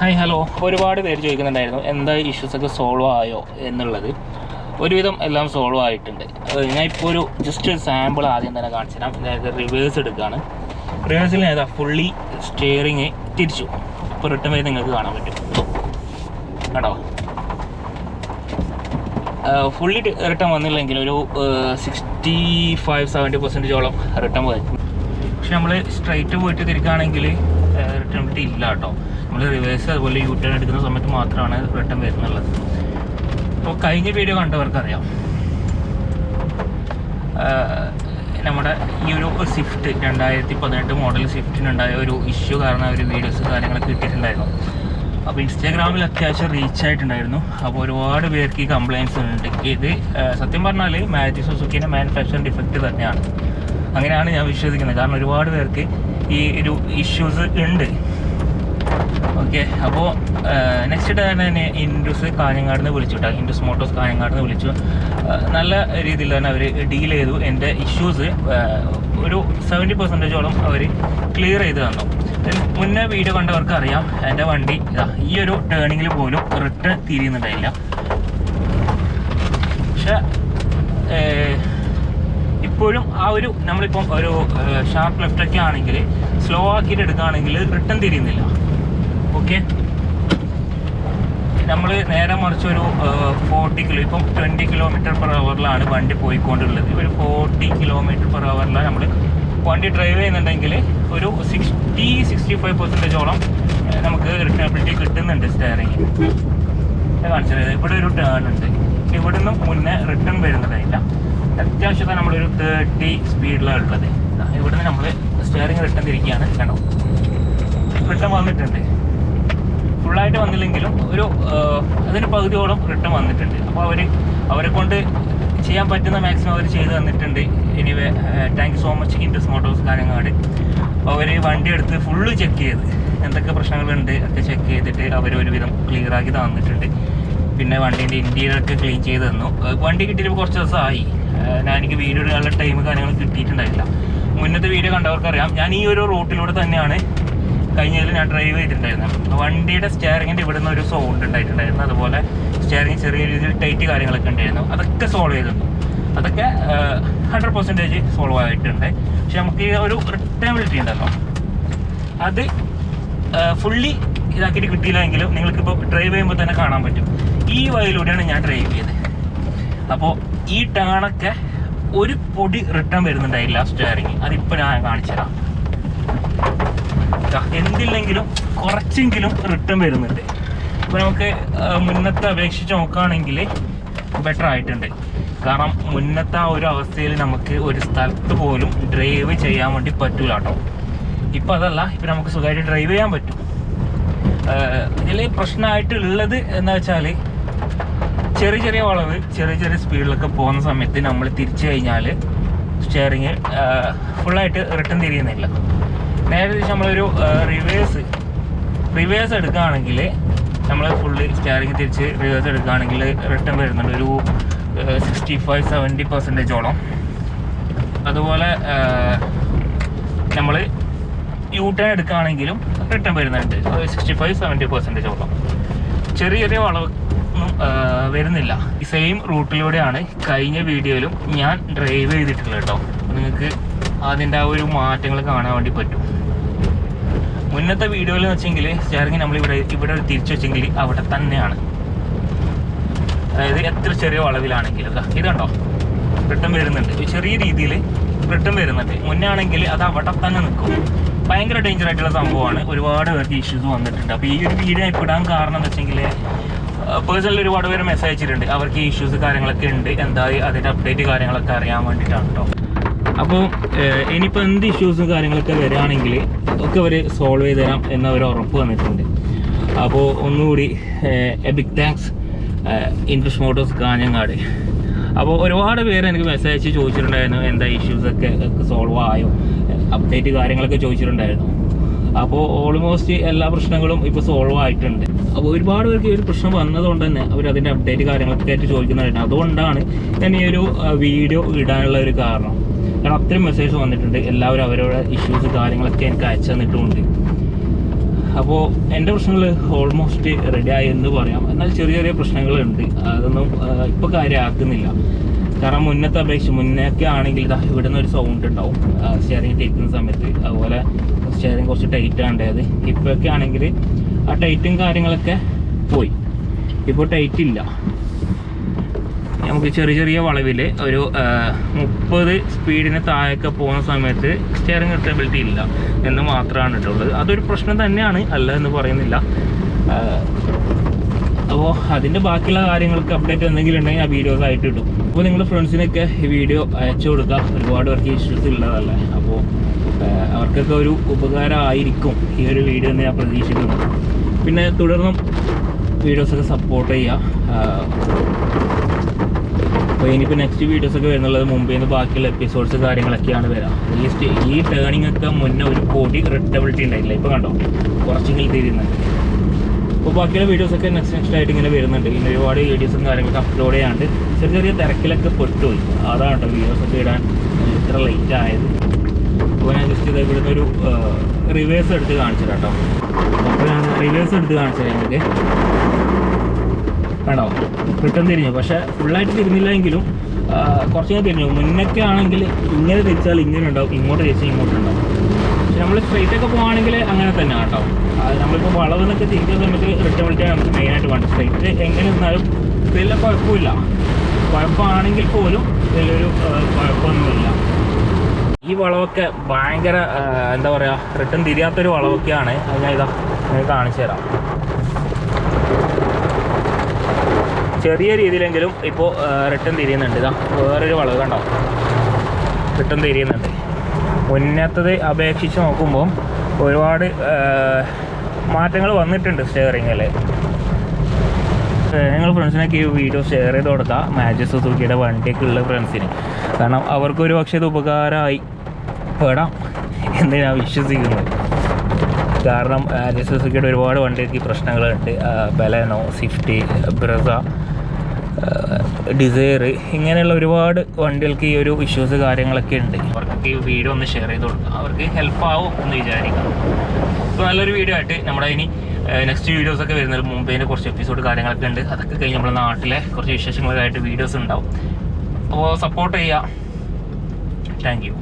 Hi hello. ഒരുപാട് പേര് ചോദിക്കുന്നുണ്ടായിരുന്നു എന്താ ഇഷ്യൂസൊക്കെ സോൾവ് ആയോ എന്നുള്ളത്. ഒരുവിധം എല്ലാം സോൾവ് ആയിട്ടുണ്ട്. ഞാൻ ഇപ്പോൾ ഒരു ജസ്റ്റ് ഒരു സാമ്പിൾ ആദ്യം തന്നെ കാണിച്ചു തരാം. അതായത് റിവേഴ്സ് എടുക്കുകയാണ്. റിവേഴ്സിൽ ഏതാ ഫുള്ളി സ്റ്റിയറിങ് തിരിച്ചു. ഇപ്പോൾ റിട്ടേൺ വരെ നിങ്ങൾക്ക് കാണാൻ പറ്റും കേട്ടോ. ഫുള്ളി റിട്ടേൺ വന്നില്ലെങ്കിൽ ഒരു 65-70% റിട്ടേൺ വരും. പക്ഷെ നമ്മൾ സ്ട്രൈറ്റ് പോയിട്ട് തിരിക്കുകയാണെങ്കിൽ റിട്ടേൺ ഇല്ല കേട്ടോ. നമ്മൾ റിവേഴ്സ് അതുപോലെ യു ടേൺ എടുക്കുന്ന സമയത്ത് മാത്രമാണ് റിട്ടേൺ വരുന്നുള്ളത്. അപ്പോൾ കഴിഞ്ഞ വീഡിയോ കണ്ടവർക്കറിയാം നമ്മുടെ ഈ ഒരു സ്വിഫ്റ്റ് 2018 മോഡൽ സ്വിഫ്റ്റിനുണ്ടായ ഒരു ഇഷ്യൂ കാരണം ഒരു വീഡിയോസ് കാര്യങ്ങളൊക്കെ കിട്ടിയിട്ടുണ്ടായിരുന്നു. അപ്പോൾ ഇൻസ്റ്റാഗ്രാമിൽ അത്യാവശ്യം റീച്ച് ആയിട്ടുണ്ടായിരുന്നു. അപ്പോൾ ഒരുപാട് പേർക്ക് ഈ കംപ്ലയിൻസ് ഉണ്ട്. ഇത് സത്യം പറഞ്ഞാൽ മാരുതി സുസുക്കിൻ്റെ മാനുഫാക്ചറിങ് ഡിഫക്റ്റ് തന്നെയാണ്. അങ്ങനെയാണ് ഞാൻ വിശ്വസിക്കുന്നത്. കാരണം ഒരുപാട് പേർക്ക് ഈ ഒരു ഇഷ്യൂസ് ഉണ്ട്. ഓക്കെ, അപ്പോൾ നെക്സ്റ്റ് ഡേ തന്നെ ഇൻഡ്യൂസ് കാഞ്ഞങ്ങാട് നിന്ന് വിളിച്ചു കേട്ടോ. ഇൻഡ്യൂസ് മോട്ടോഴ്സ് കാഞ്ഞങ്ങാട് നിന്ന് വിളിച്ചു. നല്ല രീതിയിൽ തന്നെ അവർ ഡീൽ ചെയ്തു. എൻ്റെ ഇഷ്യൂസ് ഒരു 70% അവർ ക്ലിയർ ചെയ്ത് തന്നു. മുന്നേ വീഡിയോ കണ്ടവർക്ക് അറിയാം എൻ്റെ വണ്ടി ഈ ഒരു ടേണിങ്ങിൽ പോലും റിട്ടേൺ തിരിയുന്നുണ്ടായില്ല. പക്ഷെ ഇപ്പോഴും ആ ഒരു നമ്മളിപ്പം ഒരു ഷാർപ്പ് ലെഫ്റ്റൊക്കെ ആണെങ്കിൽ സ്ലോ ആക്കിയിട്ട് എടുക്കുകയാണെങ്കിൽ റിട്ടേൺ തിരിയുന്നില്ല. ഓക്കെ, നമ്മൾ നേരെ മറിച്ച് ഒരു 40 കിലോ ഇപ്പം 20 km/h വണ്ടി പോയിക്കൊണ്ടുള്ളത്. ഒരു 40 km/h നമ്മൾ വണ്ടി ഡ്രൈവ് ചെയ്യുന്നുണ്ടെങ്കിൽ ഒരു 60-65% നമുക്ക് റിട്ടേണബിലിറ്റി കിട്ടുന്നുണ്ട്. സ്റ്റിയറിങ് കാണിച്ചത് ഇവിടെ ഒരു ടേൺ ഉണ്ട്. ഇവിടെ നിന്നും മുന്നേ റിട്ടേൺ വരുന്നതായില്ല. അത്യാവശ്യത്തെ നമ്മളൊരു 30 സ്പീഡിലാണ് ഉള്ളത്. ഇവിടുന്ന് നമ്മൾ സ്റ്റിയറിങ് റിട്ടേൺ തിരിക്കുകയാണ്. കണ്ടോ, റിട്ടേൺ വന്നിട്ടുണ്ട്. ഫുള്ളായിട്ട് വന്നില്ലെങ്കിലും ഒരു അതിന് പകുതിയോളം റിട്ടേൺ വന്നിട്ടുണ്ട്. അപ്പോൾ അവരെ കൊണ്ട് ചെയ്യാൻ പറ്റുന്ന മാക്സിമം അവർ ചെയ്ത് തന്നിട്ടുണ്ട്. Anyway thank you so much Indus Motors Kanhangad. അവർ വണ്ടി എടുത്ത് ഫുള്ള് ചെക്ക് ചെയ്ത് എന്തൊക്കെ പ്രശ്നങ്ങളുണ്ട് ഒക്കെ ചെക്ക് ചെയ്തിട്ട് അവർ ഒരുവിധം ക്ലിയർ ആക്കി തന്നിട്ടുണ്ട്. പിന്നെ വണ്ടീൻ്റെ ഇൻറ്റീരിയറൊക്കെ ക്ലീൻ ചെയ്ത് തന്നു. വണ്ടി കിട്ടിയിട്ട് കുറച്ച് ദിവസമായി. എനിക്ക് വീഡിയോ ഇടാനുള്ള ടൈം കാര്യങ്ങൾ കിട്ടിയിട്ടുണ്ടായില്ല. മുന്നത്തെ വീഡിയോ കണ്ടവർക്കറിയാം ഞാൻ ഈ ഒരു റൂട്ടിലൂടെ തന്നെയാണ് കഴിഞ്ഞതിൽ ഞാൻ ഡ്രൈവ് ചെയ്തിട്ടുണ്ടായിരുന്നു. വണ്ടിയുടെ സ്റ്റിയറിങ്ങിൻ്റെ ഇവിടെ നിന്ന് ഒരു സൗണ്ട് ഉണ്ടായിട്ടുണ്ടായിരുന്നു. അതുപോലെ സ്റ്റിയറിങ് ചെറിയ രീതിയിൽ ടൈറ്റ് കാര്യങ്ങളൊക്കെ ഉണ്ടായിരുന്നു. അതൊക്കെ സോൾവ് ചെയ്തിരുന്നു. അതൊക്കെ 100% സോൾവ് ആയിട്ടുണ്ട്. പക്ഷെ നമുക്ക് ഈ ഒരു റിട്ടേണബിലിറ്റി ഉണ്ടല്ലോ, അത് ഫുള്ളി ഇതാക്കിയിട്ട് കിട്ടിയില്ലെങ്കിലും നിങ്ങൾക്കിപ്പോൾ ഡ്രൈവ് ചെയ്യുമ്പോൾ തന്നെ കാണാൻ പറ്റും. ഈ വഴിയിലൂടെയാണ് ഞാൻ ഡ്രൈവ് ചെയ്തത്. അപ്പോൾ ഈ ടേണൊക്കെ ഒരു പൊടി റിട്ടേൺ വരുന്നുണ്ടായില്ല സ്റ്റിയറിങ്. അതിപ്പോൾ ഞാൻ കാണിച്ചുതരാം. എന്തില്ലെങ്കിലും കുറച്ചെങ്കിലും റിട്ടേൺ വരുന്നുണ്ട്. ഇപ്പോൾ നമുക്ക് മുന്നത്തെ അപേക്ഷിച്ച് നോക്കുകയാണെങ്കിൽ ബെറ്റർ ആയിട്ടുണ്ട്. കാരണം മുന്നത്തെ ആ ഒരു അവസ്ഥയിൽ നമുക്ക് ഒരു സ്ഥലത്ത് പോലും ഡ്രൈവ് ചെയ്യാൻ വേണ്ടി പറ്റൂല കേട്ടോ. ഇപ്പം അതല്ല, ഇപ്പം നമുക്ക് സുഖമായിട്ട് ഡ്രൈവ് ചെയ്യാൻ പറ്റും. ഇതിൽ പ്രശ്നമായിട്ടുള്ളത് എന്താ വെച്ചാൽ ചെറിയ ചെറിയ വളവ് ചെറിയ സ്പീഡിലൊക്കെ പോകുന്ന സമയത്ത് നമ്മൾ തിരിച്ചു കഴിഞ്ഞാൽ സ്റ്റിയറിങ് ഫുള്ളായിട്ട് റിട്ടേൺ തിരിയുന്നില്ല. നേരെ തിരിച്ച് നമ്മളൊരു റിവേഴ്സ് എടുക്കുകയാണെങ്കിൽ നമ്മൾ ഫുള്ള് സ്റ്റിയറിങ് തിരിച്ച് റിവേഴ്സ് എടുക്കുകയാണെങ്കിൽ റിട്ടേൺ വരുന്നുണ്ട് ഒരു 65-70%. അതുപോലെ നമ്മൾ യു ടേൺ എടുക്കുകയാണെങ്കിലും റിട്ടേൺ വരുന്നുണ്ട് 65-70%. ചെറിയ വളവൊന്നും വരുന്നില്ല. ഈ സെയിം റൂട്ടിലൂടെയാണ് കഴിഞ്ഞ വീഡിയോയിലും ഞാൻ ഡ്രൈവ് ചെയ്തിട്ടുള്ളത് കേട്ടോ. നിങ്ങൾക്ക് അതിൻ്റെ ആ ഒരു മാറ്റങ്ങൾ കാണാൻ വേണ്ടി പറ്റും. മുന്നത്തെ വീഡിയോയിൽ വെച്ചെങ്കിൽ സ്റ്റിയറിങ് നമ്മൾ ഇവിടെ തിരിച്ചു വെച്ചെങ്കിൽ അവിടെ തന്നെയാണ്. അതായത് എത്ര ചെറിയ വളവിലാണെങ്കിലും ഇതുണ്ടോ റിട്ടേൺ വരുന്നുണ്ട്. ചെറിയ രീതിയിൽ റിട്ടേൺ വരുന്നുണ്ട്. മുന്നേ ആണെങ്കിൽ അത് അവിടെ തന്നെ നിൽക്കും. ഭയങ്കര ഡേഞ്ചർ ആയിട്ടുള്ള സംഭവമാണ്. ഒരുപാട് പേർക്ക് ഇഷ്യൂസ് വന്നിട്ടുണ്ട്. അപ്പോൾ ഈ ഒരു വീഡിയോ ഇപ്പോൾ ഇടാൻ കാരണം എന്ന് വെച്ചെങ്കിൽ പേഴ്സണലി ഒരുപാട് പേര് മെസ്സേജ് അയച്ചിട്ടുണ്ട്. അവർക്ക് ഈ ഇഷ്യൂസ് കാര്യങ്ങളൊക്കെ ഉണ്ട്, എന്തായി അതിൻ്റെ അപ്ഡേറ്റ് കാര്യങ്ങളൊക്കെ അറിയാൻ വേണ്ടിയിട്ടാണ് കേട്ടോ. അപ്പോൾ ഇനിയിപ്പോൾ എന്ത് ഇഷ്യൂസും കാര്യങ്ങളൊക്കെ വരികയാണെങ്കിൽ ഒക്കെ അവർ സോൾവ് ചെയ്ത് തരാം എന്നവർ ഉറപ്പ് വന്നിട്ടുണ്ട്. അപ്പോൾ ഒന്നുകൂടി big thanks Indus Motors Kanhangad. അപ്പോൾ ഒരുപാട് പേര് എനിക്ക് മെസ്സേജ് അയച്ച് ചോദിച്ചിട്ടുണ്ടായിരുന്നു എന്താ ഇഷ്യൂസൊക്കെ സോൾവ് ആയോ, അപ്ഡേറ്റ് കാര്യങ്ങളൊക്കെ ചോദിച്ചിട്ടുണ്ടായിരുന്നു. അപ്പോൾ ഓൾമോസ്റ്റ് എല്ലാ പ്രശ്നങ്ങളും ഇപ്പോൾ സോൾവ് ആയിട്ടുണ്ട്. അപ്പോൾ ഒരുപാട് പേർക്ക് ഈ ഒരു പ്രശ്നം വന്നതുകൊണ്ട് തന്നെ അവർ അതിൻ്റെ അപ്ഡേറ്റ് കാര്യങ്ങളൊക്കെ ആയിട്ട് ചോദിക്കുന്നുണ്ടായിരുന്നു. അതുകൊണ്ടാണ് ഞാൻ ഈ ഒരു വീഡിയോ ഇടാനുള്ള ഒരു കാരണം. കാരണം അത്രയും മെസ്സേജ് വന്നിട്ടുണ്ട്. എല്ലാവരും അവരുടെ ഇഷ്യൂസ് കാര്യങ്ങളൊക്കെ എനിക്ക് അയച്ചു തന്നിട്ടുമുണ്ട്. അപ്പോൾ എൻ്റെ പ്രശ്നങ്ങൾ ഓൾമോസ്റ്റ് റെഡിയായി എന്ന് പറയാം. എന്നാൽ ചെറിയ ചെറിയ പ്രശ്നങ്ങളുണ്ട്, അതൊന്നും ഇപ്പോൾ കാര്യമാക്കുന്നില്ല. കാരണം മുന്നൊക്കെ ആണെങ്കിൽ ഇതാ ഇവിടെ നിന്ന് ഒരു സൗണ്ട് ഉണ്ടാവും സ്റ്റിയറിംഗ് ടേക്കുന്ന സമയത്ത്. അതുപോലെ സ്റ്റിയറിംഗ് കുറച്ച് ടൈറ്റ് ആണ്ടത്. ഇപ്പോഴൊക്കെ ആണെങ്കിൽ ആ ടൈറ്റും കാര്യങ്ങളൊക്കെ പോയി, ഇപ്പോൾ ടൈറ്റ് ഇല്ല. നമുക്ക് ചെറിയ ചെറിയ വളവിൽ ഒരു 30 സ്പീഡിന് താഴെയൊക്കെ പോകുന്ന സമയത്ത് സ്റ്റിയറിംഗ് സ്റ്റെബിലിറ്റി ഇല്ല എന്ന് മാത്രമാണ് ഇട്ടുള്ളത്. അതൊരു പ്രശ്നം തന്നെയാണ്, അല്ല എന്ന് പറയുന്നില്ല. അപ്പോൾ അതിൻ്റെ ബാക്കിയുള്ള കാര്യങ്ങൾക്ക് അപ്ഡേറ്റ് എന്തെങ്കിലും ഉണ്ടെങ്കിൽ ആ വീഡിയോസ് ആയിട്ട് ഇടും. അപ്പോൾ നിങ്ങളുടെ ഫ്രണ്ട്സിനൊക്കെ ഈ വീഡിയോ അയച്ചു കൊടുക്കുക. ഒരുപാട് പേർക്ക് ഇഷ്യൂസ് ഉള്ളതല്ലേ, അപ്പോൾ അവർക്കൊക്കെ ഒരു ഉപകാരമായിരിക്കും ഈ ഒരു വീഡിയോ എന്ന് ഞാൻ പ്രതീക്ഷിക്കുന്നു. പിന്നെ തുടർന്നും വീഡിയോസൊക്കെ സപ്പോർട്ട് ചെയ്യുക. അപ്പോൾ ഇനിയിപ്പോൾ നെക്സ്റ്റ് വീഡിയോസൊക്കെ വരുന്നുള്ളത് മുമ്പേ നിന്ന് ബാക്കിയുള്ള എപ്പിസോഡ്സ് കാര്യങ്ങളൊക്കെയാണ് വരാം. ഈ ടേണിംഗ് ഒക്കെ മുന്നേ ഒരു പൊടി റെഡബിലിറ്റി ഉണ്ടായില്ല, ഇപ്പോൾ കണ്ടോ കുറച്ചെങ്കിലും തിരിയുന്നുണ്ട്. അപ്പോൾ ബാക്കിയുള്ള വീഡിയോസൊക്കെ നെക്സ്റ്റ് ആയിട്ട് ഇങ്ങനെ വരുന്നുണ്ട്. ഇനി ഒരുപാട് വീഡിയോസും കാര്യങ്ങളൊക്കെ അപ്ലോഡ് ചെയ്യാണ്ട് ചെറിയ ചെറിയ തിരക്കിലൊക്കെ പെട്ടുപോയി. അതാണ് കേട്ടോ വീഡിയോസൊക്കെ ഇടാൻ ഇത്ര ലേറ്റ് ആയത്. അപ്പോൾ ഞാൻ ജസ്റ്റ് ഇത് ഇവിടുന്ന് ഒരു റിവേഴ്സ് എടുത്ത് കാണിച്ചു കേട്ടോ. അപ്പോൾ ഞാൻ റിവേഴ്സ് എടുത്ത് കാണിച്ചത് ഞങ്ങൾക്ക് വേണോ റിട്ടേൺ തിരിഞ്ഞു. പക്ഷേ ഫുള്ളായിട്ട് തിരിഞ്ഞില്ല എങ്കിലും കുറച്ചൊക്കെ തിരിഞ്ഞു. മുന്നൊക്കെ ആണെങ്കിൽ ഇങ്ങനെ തിരിച്ചാൽ ഇങ്ങനെ ഉണ്ടാവും, ഇങ്ങോട്ട് തിരിച്ചാൽ ഇങ്ങോട്ടുണ്ടാവും. പക്ഷെ നമ്മൾ സ്ട്രൈറ്റൊക്കെ പോകുകയാണെങ്കിൽ അങ്ങനെ തന്നെ കേട്ടോ. നമ്മളിപ്പോൾ വളവെന്നൊക്കെ തിരിക്കുന്ന സമയത്ത് റിട്ടേബിലിറ്റിയാണ് നമുക്ക് മെയിനായിട്ട് വേണ്ടത്. സ്ട്രൈറ്റ് എങ്ങനെ നിന്നാലും വലിയ കുഴപ്പമില്ല. കുഴപ്പമാണെങ്കിൽ പോലും വലിയൊരു കുഴപ്പമൊന്നുമില്ല. ഈ വളവൊക്കെ ഭയങ്കര എന്താ പറയുക, റിട്ടേൺ തിരിയാത്തൊരു വളവൊക്കെയാണ്. അത് ഞാൻ ഇതാ നിങ്ങൾക്ക് കാണിച്ചു തരാം. ചെറിയ രീതിയിലെങ്കിലും ഇപ്പോൾ റിട്ടേൺ തിരിയുന്നുണ്ട്. ഇതാ വേറൊരു വളവ് കണ്ടോ, റിട്ടേൺ തിരിയുന്നുണ്ട്. മുന്നത്തത് അപേക്ഷിച്ച് നോക്കുമ്പോൾ ഒരുപാട് മാറ്റങ്ങൾ വന്നിട്ടുണ്ട് സ്റ്റിയറിങ്ങിൽ. നിങ്ങൾ ഫ്രണ്ട്സിനൊക്കെ ഈ വീഡിയോ ഷെയർ ചെയ്ത് കൊടുക്കുക, മാജിക് സുസുക്കിയുടെ വണ്ടിയൊക്കെ ഉള്ള ഫ്രണ്ട്സിന്. കാരണം അവർക്കൊരു പക്ഷേ ഇത് ഉപകാരമായി പെടാം എന്ന് ഞാൻ വിശ്വസിക്കുന്നു. കാരണം മാജിക് സുസുക്കിയുടെ ഒരുപാട് വണ്ടിക്ക് പ്രശ്നങ്ങളുണ്ട്. ബലെനോ, സ്വിഫ്റ്റ്, ബ്രസ, ഡിസയർ, ഇങ്ങനെയുള്ള ഒരുപാട് വണ്ടികൾക്ക് ഈ ഒരു ഇഷ്യൂസ് കാര്യങ്ങളൊക്കെ ഉണ്ട്. അവർക്കൊക്കെ ഈ വീഡിയോ ഒന്ന് ഷെയർ ചെയ്ത് കൊടുക്കുക, അവർക്ക് ഹെൽപ്പാവും എന്ന് വിചാരിക്കാം. ഇപ്പോൾ നല്ലൊരു വീഡിയോ ആയിട്ട് നമ്മുടെ ഇനി നെക്സ്റ്റ് വീഡിയോസൊക്കെ വരുന്നതിന് മുമ്പേ കുറച്ച് എപ്പിസോഡ് കാര്യങ്ങളൊക്കെ ഉണ്ട്. അതൊക്കെ കഴിഞ്ഞ് നമ്മുടെ നാട്ടിലെ കുറച്ച് വിശേഷങ്ങളായിട്ട് വീഡിയോസ് ഉണ്ടാവും. അപ്പോൾ സപ്പോർട്ട് ചെയ്യുക. Thank you.